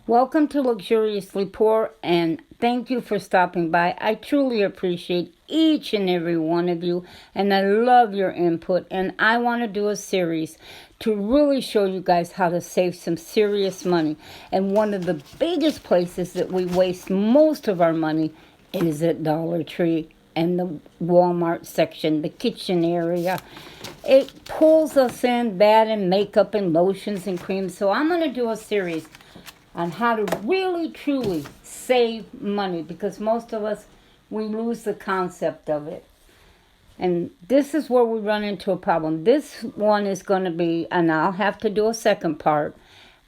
Welcome to Luxuriously Poor, and thank you for stopping by. I truly appreciate each and every one of you, and I love your input. And I want to do a series to really show you guys how to save some serious money. And one of the biggest places that we waste most of our money is at Dollar Tree and the Walmart section, the kitchen area. It pulls us in bad in makeup and lotions and creams. So I'm going to do a series on how to really truly save money, because most of us, we lose the concept of it. And this is where we run into a problem. This one is going to be, and I'll have to do a second part,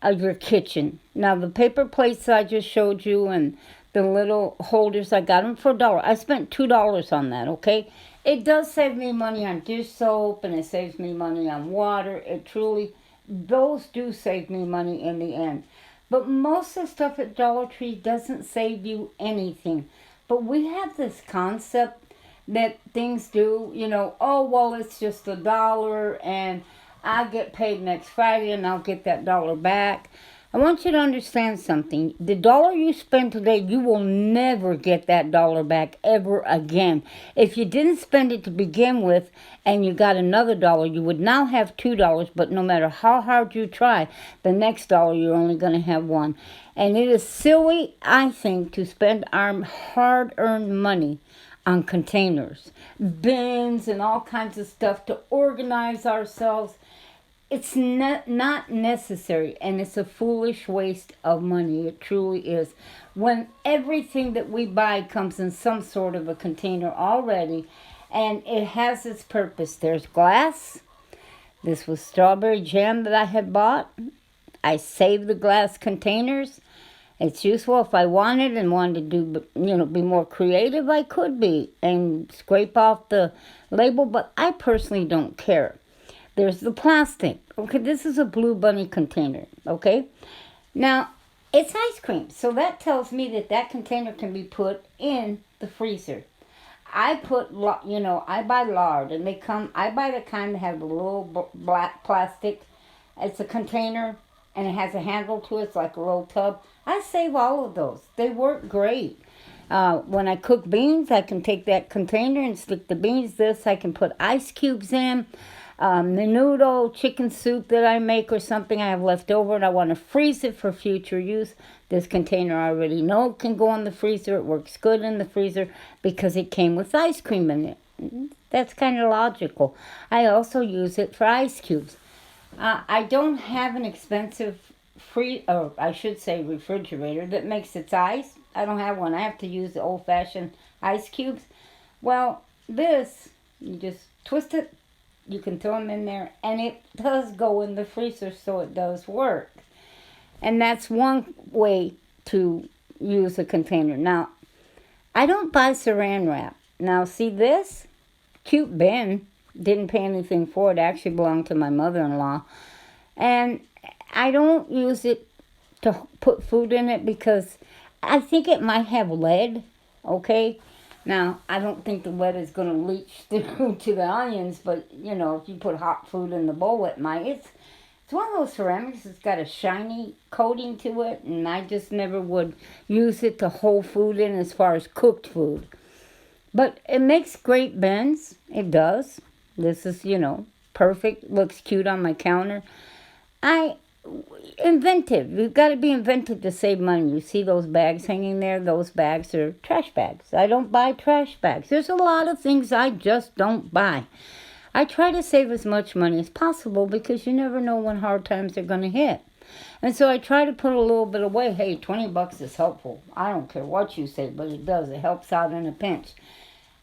of your kitchen. Now, the paper plates I just showed you and the little holders, I got them for $1. I spent $2 on that, okay? It does save me money on dish soap, and it saves me money on water. It truly, those do save me money in the end. But most of the stuff at Dollar Tree doesn't save you anything. But we have this concept that things do, oh, well, it's just $1 and I'll get paid next Friday and I'll get that dollar back. I want you to understand something. The dollar you spend today, you will never get that dollar back ever again. If you didn't spend it to begin with and you got another dollar, you would now have $2, but no matter how hard you try, the next dollar you're only going to have one. And it is silly, I think, to spend our hard-earned money on containers, bins, and all kinds of stuff to organize ourselves. It's not necessary, and it's a foolish waste of money. It truly is. When everything that we buy comes in some sort of a container already, and it has its purpose. There's glass. This was strawberry jam that I had bought. I saved the glass containers. It's useful. If I wanted and wanted to do, be more creative, I could be and scrape off the label, but I personally don't care. There's the plastic. Okay, this is a Blue Bunny container, okay? Now, it's ice cream, so that tells me that container can be put in the freezer. I buy lard, and I buy the kind that has a little black plastic. It's a container, and it has a handle to it. It's like a little tub. I save all of those. They work great. When I cook beans, I can take that container and stick the beans. I can put ice cubes in. The noodle, chicken soup that I make or something I have left over and I want to freeze it for future use. This container I already know can go in the freezer. It works good in the freezer because it came with ice cream in it. That's kind of logical. I also use it for ice cubes. I don't have an expensive refrigerator that makes its ice. I don't have one. I have to use the old-fashioned ice cubes. Well, this, you just twist it. You can throw them in there, and it does go in the freezer, so it does work. And that's one way to use a container. Now, I don't buy saran wrap. Now, see this? Cute bin. Didn't pay anything for it. It actually belonged to my mother-in-law. And I don't use it to put food in it because I think it might have lead, okay? Now, I don't think the lead is going to leach through to the onions, but, if you put hot food in the bowl, it might. It's one of those ceramics that's got a shiny coating to it, and I just never would use it to hold food in as far as cooked food. But it makes great bins. It does. This is, perfect. Looks cute on my counter. Inventive. You've got to be inventive to save money. You see those bags hanging there? Those bags are trash bags. I don't buy trash bags. There's a lot of things I just don't buy. I try to save as much money as possible because you never know when hard times are going to hit. And so I try to put a little bit away. Hey, $20 is helpful. I don't care what you say, but it does. It helps out in a pinch.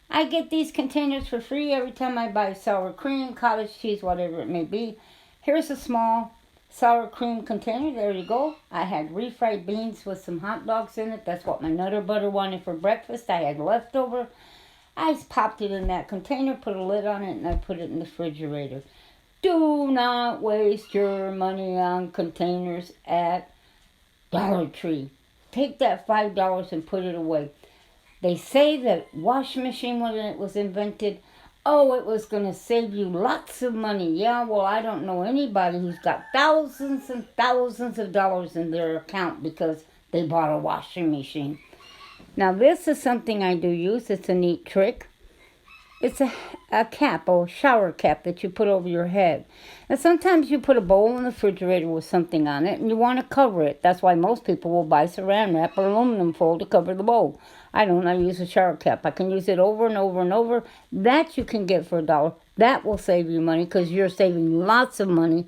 I get these containers for free every time I buy sour cream, cottage cheese, whatever it may be. Here's a small sour cream container. There you go. I had refried beans with some hot dogs in it. That's what my Nutter Butter wanted for breakfast. I had leftover. I just popped it in that container, put a lid on it, and I put it in the refrigerator. Do not waste your money on containers at Dollar Tree. Take that $5 and put it away. They say that washing machine, when it was invented, Oh, it was going to save you lots of money. Yeah, well, I don't know anybody who's got thousands and thousands of dollars in their account because they bought a washing machine. Now, this is something I do use. It's a neat trick. It's a cap, a shower cap that you put over your head. And sometimes you put a bowl in the refrigerator with something on it and you want to cover it. That's why most people will buy saran wrap or aluminum foil to cover the bowl. I don't. I use a shower cap. I can use it over and over and over. That you can get for $1. That will save you money because you're saving lots of money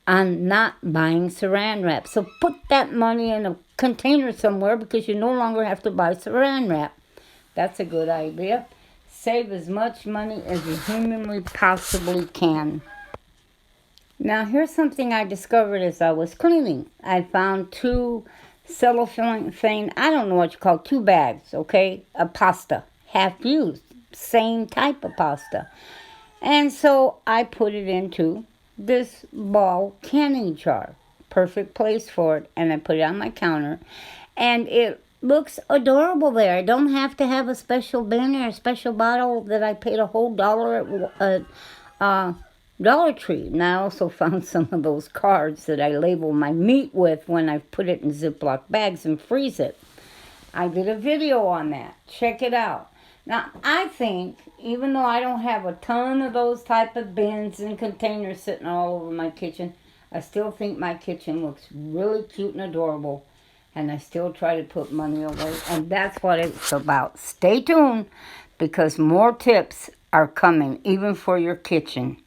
on not buying saran wrap. So put that money in a container somewhere because you no longer have to buy saran wrap. That's a good idea. Save as much money as you humanly possibly can. Now, here's something I discovered as I was cleaning. I found 2 cellophane, I don't know what you call it, 2 bags, okay, of pasta, half used, same type of pasta. And so I put it into this ball canning jar, perfect place for it, and I put it on my counter, and it looks adorable there. I don't have to have a special bin or a special bottle that I paid a whole $1 at Dollar Tree. And I also found some of those cards that I label my meat with when I put it in Ziploc bags and freeze it. I did a video on that. Check it out. Now, I think, even though I don't have a ton of those type of bins and containers sitting all over my kitchen, I still think my kitchen looks really cute and adorable. And I still try to put money away. And that's what it's about. Stay tuned because more tips are coming, even for your kitchen.